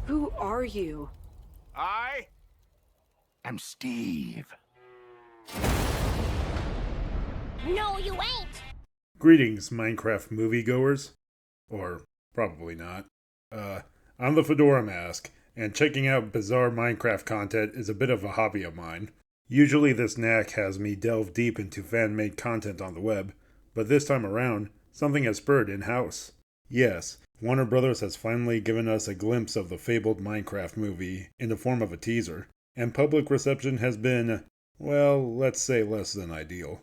Who are you? I am Steve. No, you ain't! Greetings, Minecraft moviegoers. Or probably not. I'm the Fedora Mask, and checking out bizarre Minecraft content is a bit of a hobby of mine. Usually, this knack has me delve deep into fan made content on the web, but this time around, something has spurred in house. Yes, Warner Brothers has finally given us a glimpse of the fabled Minecraft movie in the form of a teaser, and public reception has been, well, let's say less than ideal.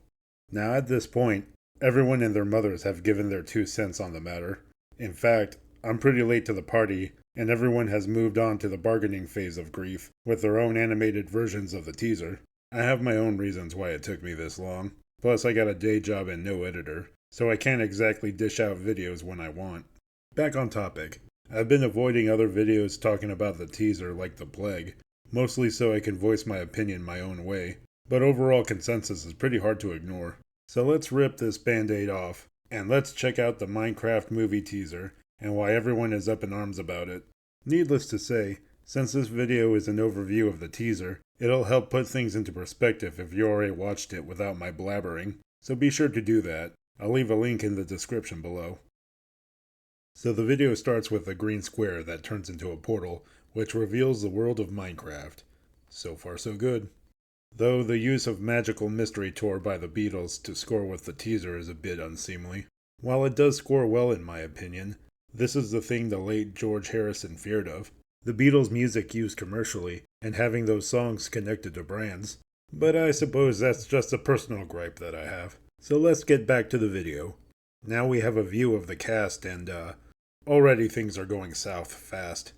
Now, at this point, everyone and their mothers have given their 2 cents on the matter. In fact, I'm pretty late to the party, and everyone has moved on to the bargaining phase of grief with their own animated versions of the teaser. I have my own reasons why it took me this long. Plus, I got a day job and no editor, so I can't exactly dish out videos when I want. Back on topic. I've been avoiding other videos talking about the teaser like the plague, mostly so I can voice my opinion my own way, but overall consensus is pretty hard to ignore. So let's rip this band-aid off, and let's check out the Minecraft movie teaser, and why everyone is up in arms about it. Needless to say, since this video is an overview of the teaser, it'll help put things into perspective if you already watched it without my blabbering, so be sure to do that. I'll leave a link in the description below. So the video starts with a green square that turns into a portal, which reveals the world of Minecraft. So far so good. Though the use of Magical Mystery Tour by the Beatles to score with the teaser is a bit unseemly. While it does score well in my opinion, this is the thing the late George Harrison feared of. The Beatles' music used commercially, and having those songs connected to brands. But I suppose that's just a personal gripe that I have. So let's get back to the video. Now we have a view of the cast and, already things are going south fast.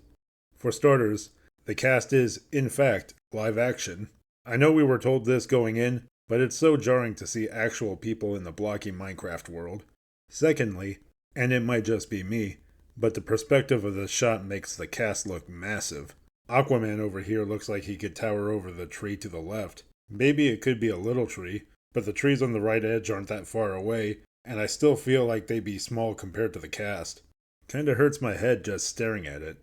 For starters, the cast is, in fact, live action. I know we were told this going in, but it's so jarring to see actual people in the blocky Minecraft world. Secondly, and it might just be me, but the perspective of the shot makes the cast look massive. Aquaman over here looks like he could tower over the tree to the left. Maybe it could be a little tree, but the trees on the right edge aren't that far away, and I still feel like they'd be small compared to the cast. Kinda hurts my head just staring at it.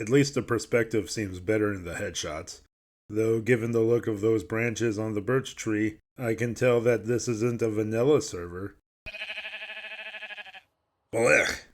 At least the perspective seems better in the headshots. Though given the look of those branches on the birch tree, I can tell that this isn't a vanilla server. Blech.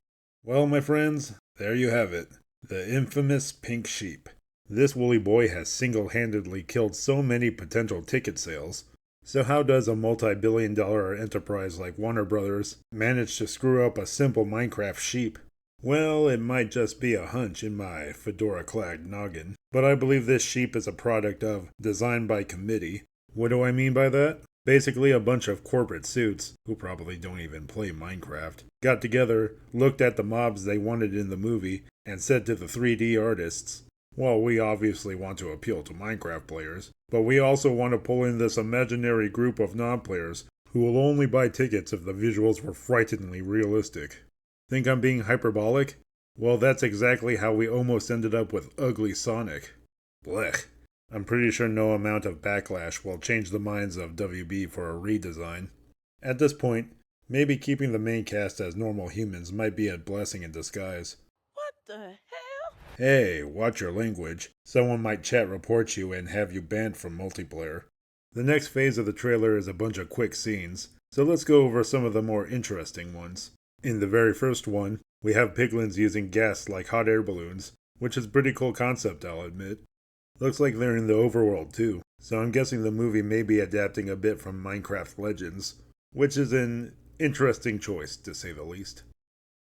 Well, my friends, there you have it. The infamous pink sheep. This woolly boy has single-handedly killed so many potential ticket sales. So how does a multi-billion-dollar enterprise like Warner Brothers manage to screw up a simple Minecraft sheep? Well, it might just be a hunch in my fedora-clad noggin, but I believe this sheep is a product of design by committee. What do I mean by that? Basically a bunch of corporate suits, who probably don't even play Minecraft, got together, looked at the mobs they wanted in the movie, and said to the 3D artists, well, we obviously want to appeal to Minecraft players, but we also want to pull in this imaginary group of non-players who will only buy tickets if the visuals were frighteningly realistic. Think I'm being hyperbolic? Well, that's exactly how we almost ended up with Ugly Sonic. Blech. I'm pretty sure no amount of backlash will change the minds of WB for a redesign. At this point, maybe keeping the main cast as normal humans might be a blessing in disguise. What the hell? Hey, watch your language. Someone might chat report you and have you banned from multiplayer. The next phase of the trailer is a bunch of quick scenes, so let's go over some of the more interesting ones. In the very first one, we have piglins using gas like hot air balloons, which is a pretty cool concept, I'll admit. Looks like they're in the overworld too, so I'm guessing the movie may be adapting a bit from Minecraft Legends, which is an interesting choice, to say the least.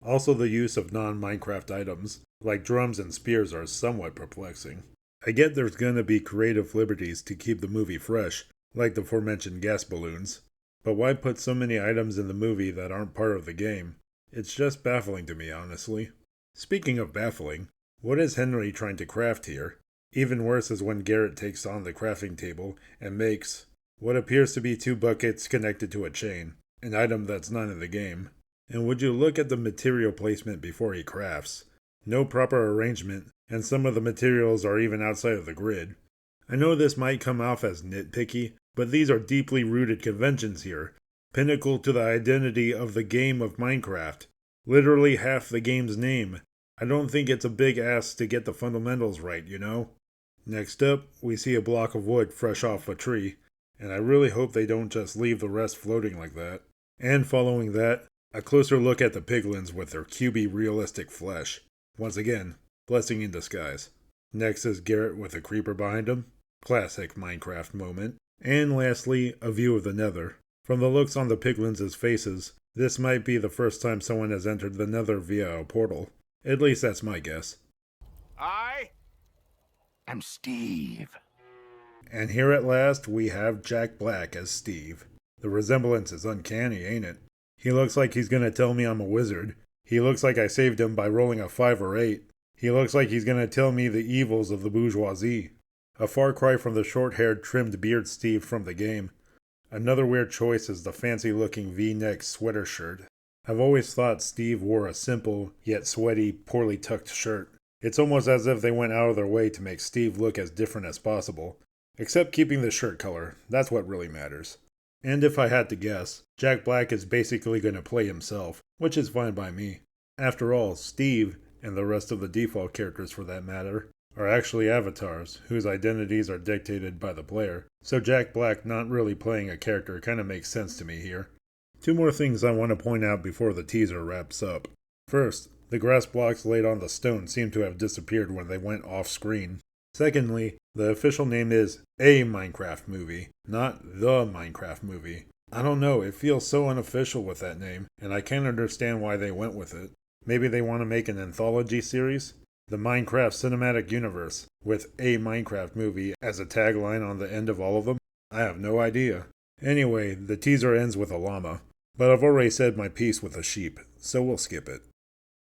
Also, the use of non-Minecraft items, like drums and spears, are somewhat perplexing. I get there's gonna be creative liberties to keep the movie fresh, like the aforementioned gas balloons, but why put so many items in the movie that aren't part of the game? It's just baffling to me, honestly. Speaking of baffling, what is Henry trying to craft here? Even worse is when Garrett takes on the crafting table and makes what appears to be 2 buckets connected to a chain, an item that's not in the game. And would you look at the material placement before he crafts? No proper arrangement, and some of the materials are even outside of the grid. I know this might come off as nitpicky, but these are deeply rooted conventions here, pinnacle to the identity of the game of Minecraft. Literally half the game's name. I don't think it's a big ask to get the fundamentals right, you know? Next up, we see a block of wood fresh off a tree, and I really hope they don't just leave the rest floating like that. And following that, a closer look at the piglins with their cubey realistic flesh. Once again, blessing in disguise. Next is Garrett with a creeper behind him. Classic Minecraft moment. And lastly, a view of the nether. From the looks on the piglins' faces, this might be the first time someone has entered the nether via a portal. At least that's my guess. I am Steve. And here at last, we have Jack Black as Steve. The resemblance is uncanny, ain't it? He looks like he's gonna tell me I'm a wizard. He looks like I saved him by rolling a 5 or 8. He looks like he's gonna tell me the evils of the bourgeoisie. A far cry from the short-haired, trimmed beard Steve from the game. Another weird choice is the fancy-looking V-neck sweater shirt. I've always thought Steve wore a simple, yet sweaty, poorly tucked shirt. It's almost as if they went out of their way to make Steve look as different as possible. Except keeping the shirt color, that's what really matters. And if I had to guess, Jack Black is basically going to play himself, which is fine by me. After all, Steve, and the rest of the default characters for that matter, are actually avatars, whose identities are dictated by the player, so Jack Black not really playing a character kinda makes sense to me here. Two more things I want to point out before the teaser wraps up. First, the grass blocks laid on the stone seem to have disappeared when they went off screen. Secondly, the official name is A Minecraft Movie, not The Minecraft Movie. I don't know, it feels so unofficial with that name, and I can't understand why they went with it. Maybe they want to make an anthology series? The Minecraft Cinematic Universe, with A Minecraft Movie as a tagline on the end of all of them? I have no idea. Anyway, the teaser ends with a llama, but I've already said my piece with a sheep, so we'll skip it.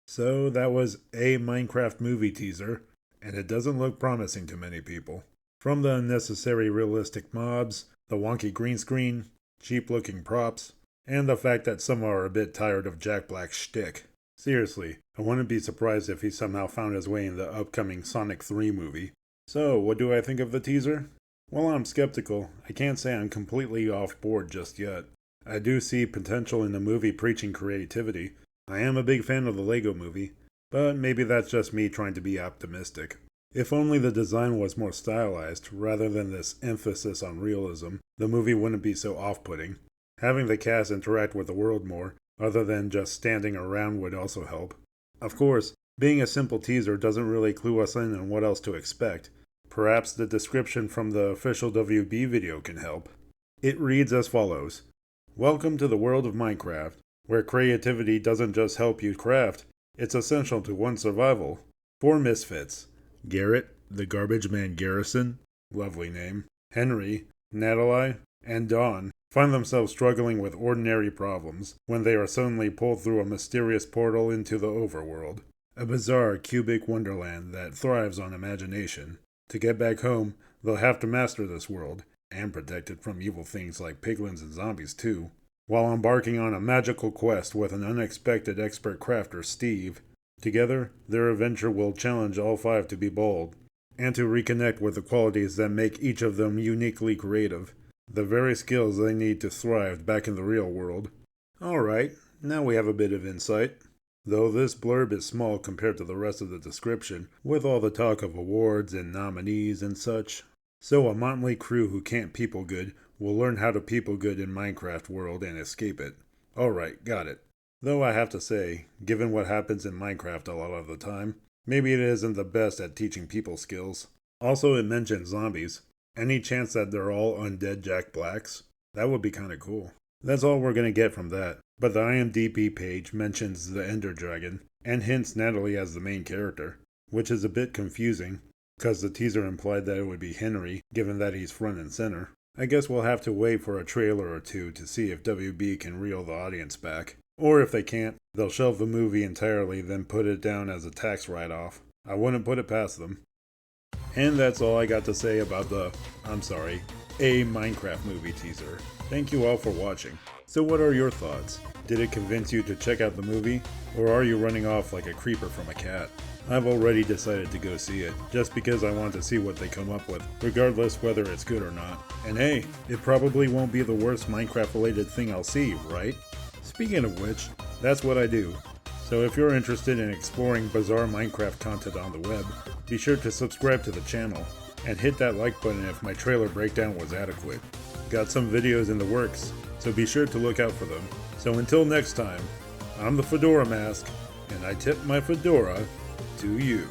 So that was A Minecraft Movie teaser, and it doesn't look promising to many people. From the unnecessary realistic mobs, the wonky green screen, cheap-looking props, and the fact that some are a bit tired of Jack Black's shtick. Seriously, I wouldn't be surprised if he somehow found his way in the upcoming Sonic 3 movie. So, what do I think of the teaser? Well, I'm skeptical. I can't say I'm completely off board just yet. I do see potential in the movie preaching creativity. I am a big fan of the Lego movie, but maybe that's just me trying to be optimistic. If only the design was more stylized, rather than this emphasis on realism, the movie wouldn't be so off-putting. Having the cast interact with the world more, other than just standing around, would also help. Of course, being a simple teaser doesn't really clue us in on what else to expect. Perhaps the description from the official WB video can help. It reads as follows. Welcome to the world of Minecraft, where creativity doesn't just help you craft, it's essential to one's survival. 4 misfits. Garrett, the Garbage Man Garrison, lovely name, Henry, Natalie, and Dawn find themselves struggling with ordinary problems when they are suddenly pulled through a mysterious portal into the overworld, a bizarre cubic wonderland that thrives on imagination. To get back home, they'll have to master this world, and protect it from evil things like piglins and zombies too, while embarking on a magical quest with an unexpected expert crafter, Steve. Together, their adventure will challenge all 5 to be bold, and to reconnect with the qualities that make each of them uniquely creative, the very skills they need to thrive back in the real world. Alright, now we have a bit of insight. Though this blurb is small compared to the rest of the description, with all the talk of awards and nominees and such. So a motley crew who can't people good will learn how to people good in Minecraft world and escape it. Alright, got it. Though I have to say, given what happens in Minecraft a lot of the time, maybe it isn't the best at teaching people skills. Also, it mentions zombies. Any chance that they're all undead Jack Blacks? That would be kinda cool. That's all we're gonna get from that, but the IMDb page mentions the Ender Dragon, and hints Natalie as the main character, which is a bit confusing, cause the teaser implied that it would be Henry, given that he's front and center. I guess we'll have to wait for a trailer or two to see if WB can reel the audience back. Or if they can't, they'll shelve the movie entirely, then put it down as a tax write-off. I wouldn't put it past them. And that's all I got to say about A Minecraft Movie teaser. Thank you all for watching. So what are your thoughts? Did it convince you to check out the movie? Or are you running off like a creeper from a cat? I've already decided to go see it, just because I want to see what they come up with, regardless whether it's good or not. And hey, it probably won't be the worst Minecraft related thing I'll see, right? Speaking of which, that's what I do. So if you're interested in exploring bizarre Minecraft content on the web, be sure to subscribe to the channel, and hit that like button if my trailer breakdown was adequate. Got some videos in the works, so be sure to look out for them. So until next time, I'm the Fedora Mask, and I tip my fedora to you.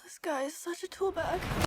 This guy is such a tool bag.